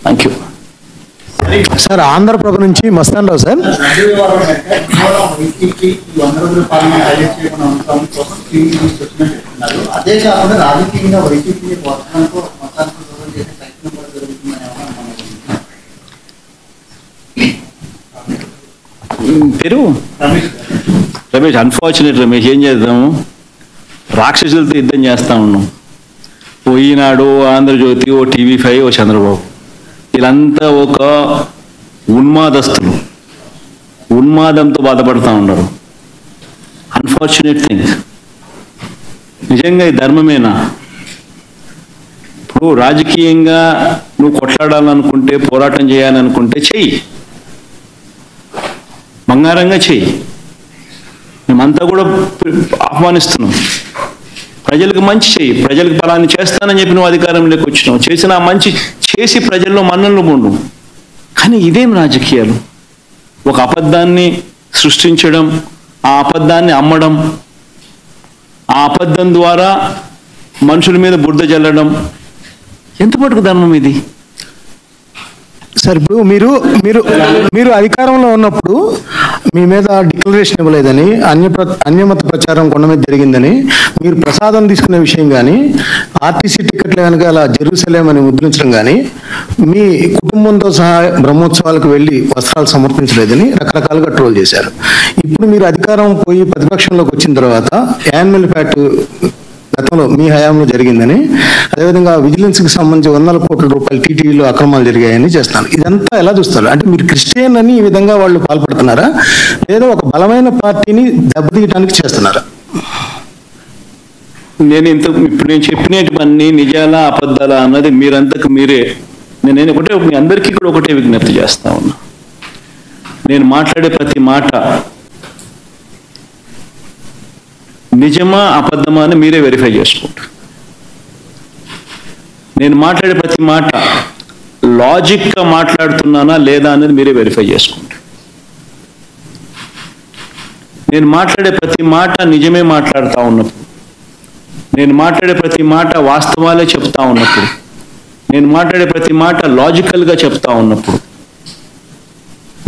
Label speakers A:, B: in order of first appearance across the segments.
A: Thank you
B: sir. Andhraprabha నుంచి మస్తాన్ రావు sir.
C: అదే కాకుండా రాజకీయంగా వైసీపీ
A: పేరు రమేష్. అన్ఫార్చునేట్ రమేష్, ఏం చేద్దాము, రాక్షసులతో యుద్ధం చేస్తా ఉన్నాం. ఓ ఈనాడు, ఆంధ్రజ్యోతి, ఓ TV5, ఓ చంద్రబాబు, వీళ్ళంతా ఒక ఉన్మాదస్తులు, ఉన్మాదంతో బాధపడుతూ ఉన్నారు. Unfortunate thing. నిజంగా ఈ ధర్మమేనా? ఇప్పుడు రాజకీయంగా నువ్వు కొట్లాడాలనుకుంటే, పోరాటం చేయాలనుకుంటే చెయ్యి, బంగారంగా చెయ్యి. మేమంతా కూడా ఆహ్వానిస్తున్నాం. ప్రజలకు మంచి చెయ్యి, ప్రజలకు ఫలాన్ని చేస్తానని చెప్పి నువ్వు అధికారంలోకి వచ్చినావు, చేసిన మంచి చేసి ప్రజల్లో మన్ననలు పొందు. కానీ ఇదేం రాజకీయాలు? ఒక అబద్ధాన్ని సృష్టించడం, ఆ అబద్ధాన్ని అమ్మడం, ఆ అబద్ధం ద్వారా మనుషుల మీద బురద జల్లడం, ఎంత మటుకు ధర్మం ఇది?
B: సార్, ఇప్పుడు మీరు అధికారంలో ఉన్నప్పుడు మీ మీద డిక్లరేషన్ ఇవ్వలేదని, అన్యమత ప్రచారం కొండ మీద జరిగిందని, మీరు ప్రసాదం తీసుకునే విషయం కానీ, ఆర్టీసీ టికెట్ల కనుక అలా జెరూసలేం అని ముద్రించడం కానీ, మీ కుటుంబంతో సహా బ్రహ్మోత్సవాలకు వెళ్ళి వస్త్రాలు సమర్పించలేదని రకరకాలుగా ట్రోల్ చేశారు. ఇప్పుడు మీరు అధికారం పోయి ప్రతిపక్షంలోకి వచ్చిన తర్వాత యాన్యువల్ ప్యాట్ గతంలో మీ హయాంలో జరిగిందని, అదేవిధంగా విజిలెన్స్కి సంబంధించి 100 కోట్ల రూపాయలు టీటీడీలో అక్రమాలు జరిగాయని చేస్తున్నారు. ఇదంతా ఎలా చూస్తారు? అంటే మీరు క్రిస్టియన్ అని ఈ విధంగా వాళ్ళు పాల్పడుతున్నారా, లేదా ఒక బలమైన పార్టీని దెబ్బతీయడానికి చేస్తున్నారా?
A: ఇప్పుడు నేను చెప్పినటువన్నీ నిజాలా అబద్ధాలా అన్నది మీరంతకు మీరే. నేను మీ అందరికీ కూడా ఒకటే విజ్ఞప్తి చేస్తా ఉన్నా. నేను మాట్లాడే ప్రతి మాట నిజమా అబద్ధమా అని మీరే వెరిఫై చేసుకుంటారు. నేను మాట్లాడే ప్రతి మాట లాజిక్గా మాట్లాడుతున్నానా లేదా అనేది మీరే వెరిఫై చేసుకుంటారు. నేను మాట్లాడే ప్రతి మాట నిజమే మాట్లాడుతూ ఉన్నప్పుడు, నేను మాట్లాడే ప్రతి మాట వాస్తవాలే చెప్తా ఉన్నప్పుడు, నేను మాట్లాడే ప్రతి మాట లాజికల్గా చెప్తా ఉన్నప్పుడు,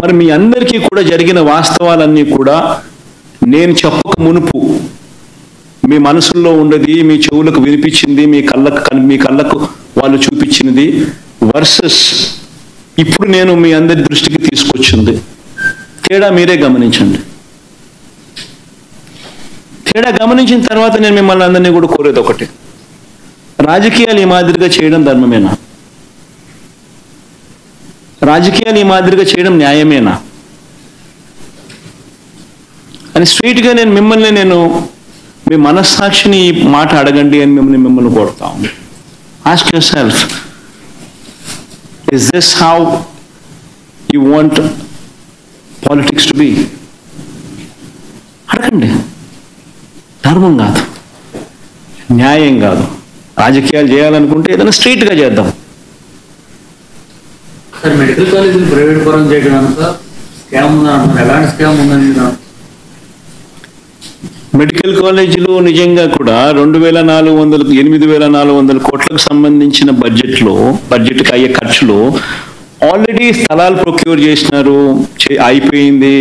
A: మరి మీ అందరికీ కూడా జరిగిన వాస్తవాలన్నీ కూడా నేను చెప్పక మునుపు మీ మనసుల్లో ఉండేది, మీ చెవులకు వినిపించింది, మీ కళ్ళకు వాళ్ళు చూపించినది వర్సెస్ ఇప్పుడు నేను మీ అందరి దృష్టికి తీసుకొచ్చింది, తేడా మీరే గమనించండి. తేడా గమనించిన తర్వాత నేను మిమ్మల్ని అందరినీ కూడా కోరేది ఒకటి, రాజకీయాలు ఈ మాదిరిగా చేయడం ధర్మమేనా? రాజకీయాలు ఈ మాదిరిగా చేయడం న్యాయమేనా అని స్ట్రైట్గా నేను మీ మనస్సాక్షిని ఈ మాట అడగండి అని మిమ్మల్ని కోరుతాం. Ask yourself, is this how you want politics to be? అడగండి. ధర్మం కాదు, న్యాయం కాదు. రాజకీయాలు చేయాలనుకుంటే ఏదైనా స్ట్రైట్గా చేద్దాం.
D: సార్, మెడికల్ కాలేజీలు ప్రైవేట్ పరం చేయడం అంతా స్కామ్ ఉందంటున్నారు. ఎలాంటి స్కామ్ ఉందని?
A: మెడికల్ కాలేజీలు నిజంగా కూడా 8,400 కోట్లకు సంబంధించిన బడ్జెట్కి అయ్యే ఖర్చులు ఆల్రెడీ స్థలాలు ప్రొక్యూర్ చేసినారు, అయిపోయింది.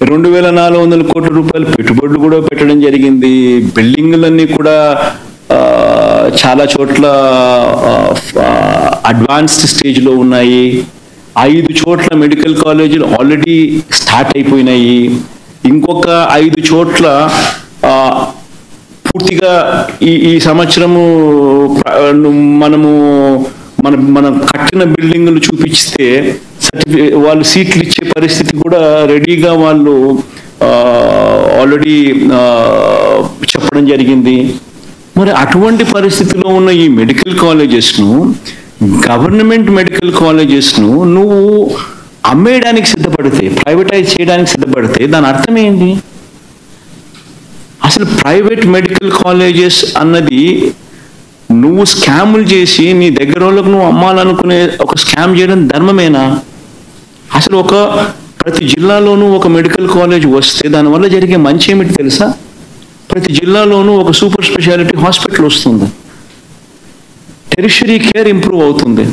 A: 2,400 కోట్ల రూపాయలు పెట్టుబడులు కూడా పెట్టడం జరిగింది. బిల్డింగులన్నీ కూడా చాలా చోట్ల అడ్వాన్స్డ్ స్టేజ్లో ఉన్నాయి. 5 చోట్ల మెడికల్ కాలేజీలు ఆల్రెడీ స్టార్ట్ అయిపోయినాయి. ఇంకొక 5 చోట్ల పూర్తిగా ఈ సంవత్సరము మనం కట్టిన బిల్డింగులు చూపిస్తే వాళ్ళు సీట్లు ఇచ్చే పరిస్థితి కూడా రెడీగా వాళ్ళు ఆల్రెడీ చెప్పడం జరిగింది. మరి అటువంటి పరిస్థితిలో ఉన్న ఈ మెడికల్ కాలేజెస్ను, గవర్నమెంట్ మెడికల్ కాలేజెస్ను నువ్వు అమ్మేయడానికి సిద్ధపడితే, ప్రైవేటైజ్ చేయడానికి సిద్ధపడితే దాని అర్థం ఏంటి? అసలు ప్రైవేట్ మెడికల్ కాలేజెస్ అన్నది నువ్వు స్కాములు చేసి నీ దగ్గర వాళ్ళకు నువ్వు అమ్మాలనుకునే ఒక స్కామ్ చేయడం ధర్మమేనా? అసలు ప్రతి జిల్లాలోనూ ఒక మెడికల్ కాలేజ్ వస్తే దానివల్ల జరిగే మంచి ఏమిటి తెలుసా? ప్రతి జిల్లాలోనూ ఒక సూపర్ స్పెషాలిటీ హాస్పిటల్ వస్తుంది, టెరిషరీ కేర్ ఇంప్రూవ్ అవుతుంది.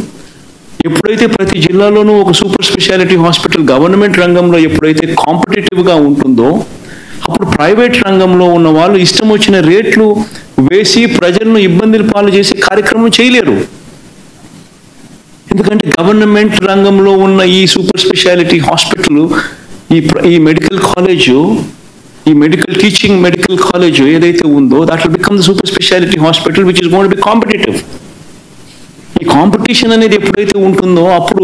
A: ఎప్పుడైతే ప్రతి జిల్లాలోనూ ఒక సూపర్ స్పెషాలిటీ హాస్పిటల్ గవర్నమెంట్ రంగంలో ఎప్పుడైతే కాంపిటేటివ్గా ఉంటుందో అప్పుడు ప్రైవేట్ రంగంలో ఉన్న వాళ్ళు ఇష్టం వచ్చిన రేట్లు వేసి ప్రజలను ఇబ్బందులు పాలు చేసే కార్యక్రమం చేయలేరు. ఎందుకంటే గవర్నమెంట్ రంగంలో ఉన్న ఈ సూపర్ స్పెషాలిటీ హాస్పిటల్, ఈ మెడికల్ కాలేజు, ఈ మెడికల్ కాలేజ్ ఏదైతే ఉందో that will become the super speciality hospital which is going to be competitive. ఈ కాంపిటీషన్ అనేది ఎప్పుడైతే ఉంటుందో అప్పుడు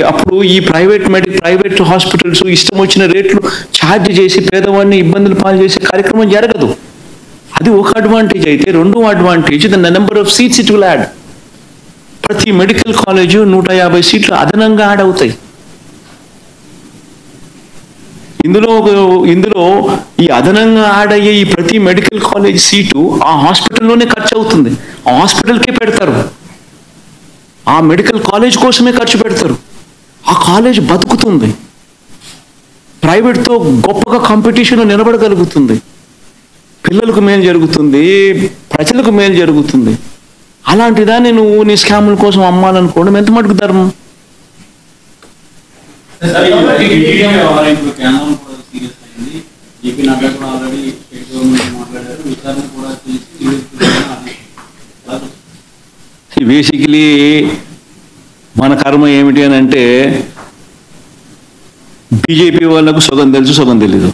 A: అప్పుడు ఈ ప్రైవేట్ హాస్పిటల్స్ ఇష్టం వచ్చిన రేట్లు ఛార్జ్ చేసి పేదవాడిని ఇబ్బందులు పాలు చేసే కార్యక్రమం జరగదు. అది ఒక అడ్వాంటేజ్. అయితే రెండో advantage the number of seats it will add. ప్రతి మెడికల్ కాలేజు 150 సీట్లు అదనంగా యాడ్ అవుతాయి. ఇందులో ఈ అదనంగా యాడ్ అయ్యే ఈ ప్రతి మెడికల్ కాలేజ్ సీటు ఆ హాస్పిటల్లోనే ఖర్చు అవుతుంది. ఆ హాస్పిటల్కే పెడతారు, ఆ మెడికల్ కాలేజ్ కోసమే ఖర్చు పెడతారు. ఆ కాలేజ్ బతుకుతుంది, ప్రైవేట్తో గొప్పగా కాంపిటీషన్ నిలబడగలుగుతుంది, పిల్లలకు మేలు జరుగుతుంది, ప్రజలకు మేలు జరుగుతుంది. అలాంటి దాన్ని నువ్వు నీ స్కాముల కోసం అమ్మాలనుకోవడం ఎంత మటుకు ధర్మం? బేసికలీ మన కర్మ ఏమిటి అని అంటే బీజేపీ వాళ్ళకు సగం తెలుసు, సగం తెలీదు.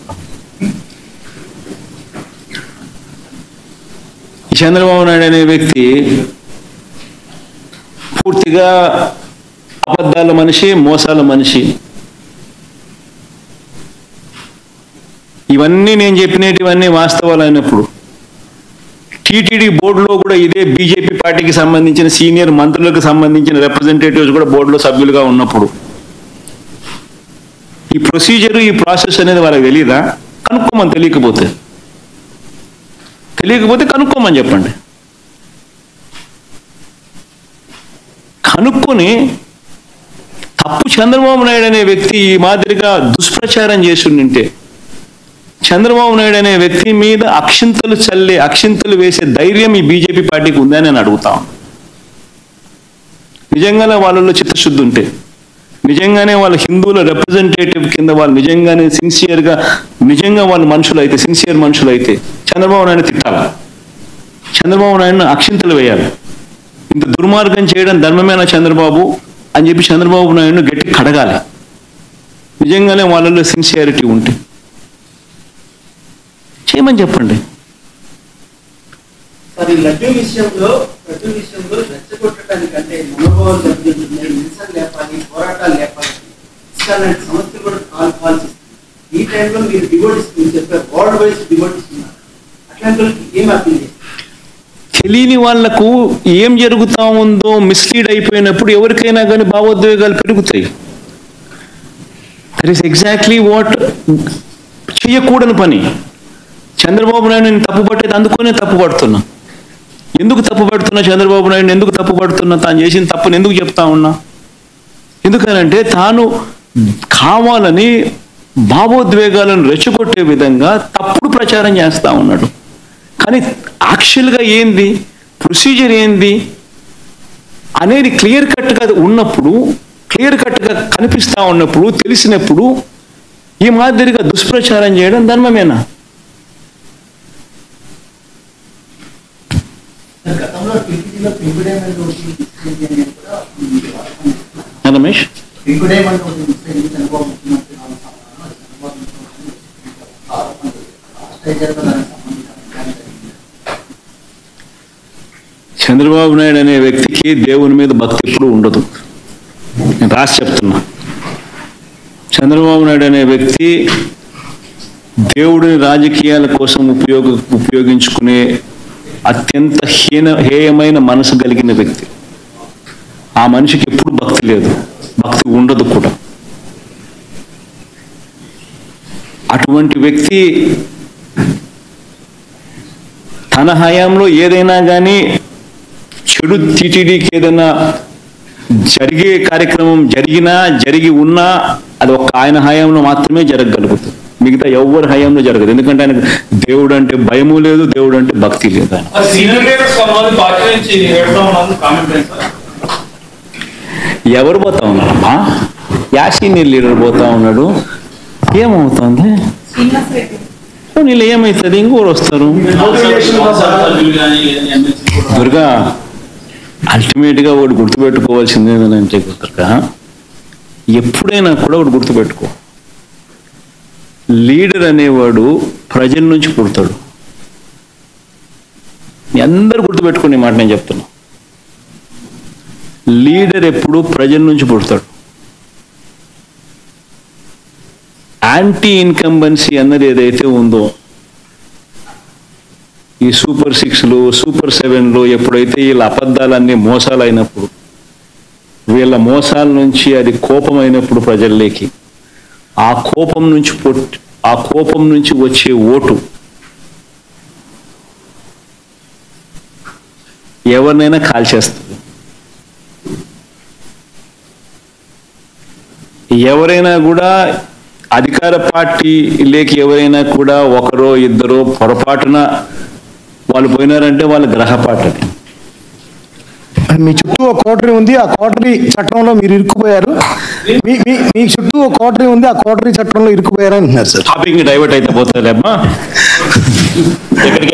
A: చంద్రబాబు నాయుడు అనే వ్యక్తి పూర్తిగా అబద్ధాల మనిషి, మోసాల మనిషి. ఇవన్నీ నేను చెప్పినటివన్నీ వాస్తవాలు అయినప్పుడు టీటీడీ బోర్డులో కూడా ఇదే బీజేపీ పార్టీకి సంబంధించిన సీనియర్ మంత్రులకు సంబంధించిన రిప్రజెంటేటివ్స్ కూడా బోర్డులో సభ్యులుగా ఉన్నప్పుడు ఈ ప్రొసీజర్, ఈ ప్రాసెస్ అనేది వాళ్ళకి తెలియదా? కనుక్కోమని. తెలియకపోతే కనుక్కోమని చెప్పండి. కనుక్కొని తప్పు చంద్రబాబు నాయుడు అనే వ్యక్తి ఈ మాదిరిగా దుష్ప్రచారం చేసి ఉంటే చంద్రబాబు నాయుడు అనే వ్యక్తి మీద అక్షింతలు వేసే ధైర్యం ఈ బీజేపీ పార్టీకి ఉందని నేను అడుగుతాను. నిజంగానే వాళ్ళలో చిత్తశుద్ధి ఉంటే, నిజంగానే వాళ్ళ హిందువుల రిప్రజెంటేటివ్ కింద వాళ్ళు నిజంగానే నిజంగా వాళ్ళు మనుషులైతే, సిన్సియర్ మనుషులైతే చంద్రబాబు నాయుడు తిట్టాలి, చంద్రబాబు నాయుడును అక్షింతలు వేయాలి. ఇంత దుర్మార్గం చేయడం ధర్మమేనా చంద్రబాబు అని చెప్పి చంద్రబాబు నాయుడును గట్టి కడగాలి. నిజంగానే వాళ్ళలో సిన్సియారిటీ ఉంటే చేయమని చెప్పండి.
C: లడ్డూ విషయంలో రెచ్చగొట్టడానికంటే మనోభావాలు దెబ్బతింటున్నాయి, నిరసన లేపాలి, పోరాటాలు లేపాలి, ఇలాంటి సమస్యలు కూడా కాల్చేస్తుంది. ఈ టైంలో మీరు డివోటీస్ చెప్పారు, వరల్డ్ వైజ్ డివోటీస్ ఉన్నారు. అట్లాంటి వాళ్ళకి ఏం అప్పీల్ చేస్తారు?
A: తెలియని వాళ్లకు ఏం జరుగుతా ఉందో మిస్లీడ్ అయిపోయినప్పుడు ఎవరికైనా కానీ భావోద్వేగాలు పెరుగుతాయి. దట్ ఈస్ ఎగ్జాక్ట్లీ వాట్ చేయకూడని పని. చంద్రబాబు నాయుడు నేను తప్పుపట్టేది అందుకనే తప్పుపడుతున్నా. ఎందుకు తప్పుపడుతున్నా? చంద్రబాబు నాయుడు ఎందుకు తప్పుపడుతున్నా? తాను చేసిన తప్పుని ఎందుకు చెప్తా ఉన్నా? ఎందుకనంటే తాను కావాలని భావోద్వేగాలను రెచ్చగొట్టే విధంగా తప్పుడు ప్రచారం చేస్తా ఉన్నాడు. కానీ యాక్చువల్గా ఏంది, ప్రొసీజర్ ఏంది అనేది క్లియర్ కట్గా ఉన్నప్పుడు, క్లియర్ కట్గా కనిపిస్తా ఉన్నప్పుడు, తెలిసినప్పుడు ఈ మాదిరిగా దుష్ప్రచారం చేయడం ధర్మమేనా? రమేష్, చంద్రబాబు నాయుడు అనే వ్యక్తికి దేవుని మీద భక్తి ఎప్పుడూ ఉండదు. నేను రాసి చెప్తున్నా. చంద్రబాబు నాయుడు అనే వ్యక్తి దేవుడిని రాజకీయాల కోసం ఉపయోగించుకునే అత్యంత హేయమైన మనసు కలిగిన వ్యక్తి. ఆ మనిషికి ఎప్పుడు భక్తి లేదు, భక్తి ఉండదు కూడా. అటువంటి వ్యక్తి తన హయాంలో ఏదైనా కానీ చెడు టీటీడీకి ఏదైనా జరిగే కార్యక్రమం జరిగి ఉన్నా అది ఒక్క ఆయన హయాంలో మాత్రమే జరగగలుగుతుంది. మిగతా ఎవరి హయాంలో జరగదు. ఎందుకంటే ఆయనకు దేవుడు అంటే భయము లేదు, దేవుడు అంటే భక్తి లేదు. ఆయన ఎవరు పోతా ఉన్నారమ్మా? యాసీనియర్ లీడర్ పోతా ఉన్నాడు. ఏమవుతుంది? నీళ్ళు ఏమవుతుంది? ఇంకోరు వస్తారు. దుర్గా, అల్టిమేట్గా ఒకటి గుర్తుపెట్టుకోవాల్సింది ఏంటంటే దుర్గా, ఎప్పుడైనా కూడా ఒకటి గుర్తుపెట్టుకో, లీడర్ అనేవాడు ప్రజల నుంచి పుడతాడు. మీ అందరూ గుర్తుపెట్టుకునే మాట నేను చెప్తున్నా. లీడర్ ఎప్పుడు ప్రజల నుంచి పుడతాడు. యాంటీ ఇన్కంబెన్సీ అన్నది ఏదైతే ఉందో, ఈ సూపర్ 6లు సూపర్ 7లు ఎప్పుడైతే వీళ్ళ అబద్ధాలన్నీ మోసాలు అయినప్పుడు, వీళ్ళ మోసాల నుంచి అది కోపం అయినప్పుడు ప్రజల్లోకి, ఆ కోపం నుంచి వచ్చే ఓటు ఎవరినైనా కాల్చేస్తుంది. ఎవరైనా కూడా అధికార పార్టీలోకి ఎవరైనా కూడా ఒకరో ఇద్దరో పొరపాటున వాళ్ళు పోయినారంటే వాళ్ళ గ్రహపాటది.
B: మీ చుట్టూ ఒక కోటరీ ఉంది, ఆ కోటరీ చట్టంలో మీరు ఇరుక్కుపోయారు. మీ చుట్టూ ఒక కోటరీ ఉంది, ఆ కోటరీ చట్టంలో ఇరుక్కుపోయారు అంటున్నారు సార్.
A: టాపిక్ డైవర్ట్ అయితే పోతుందిలేమ్మా. ఎక్కడికి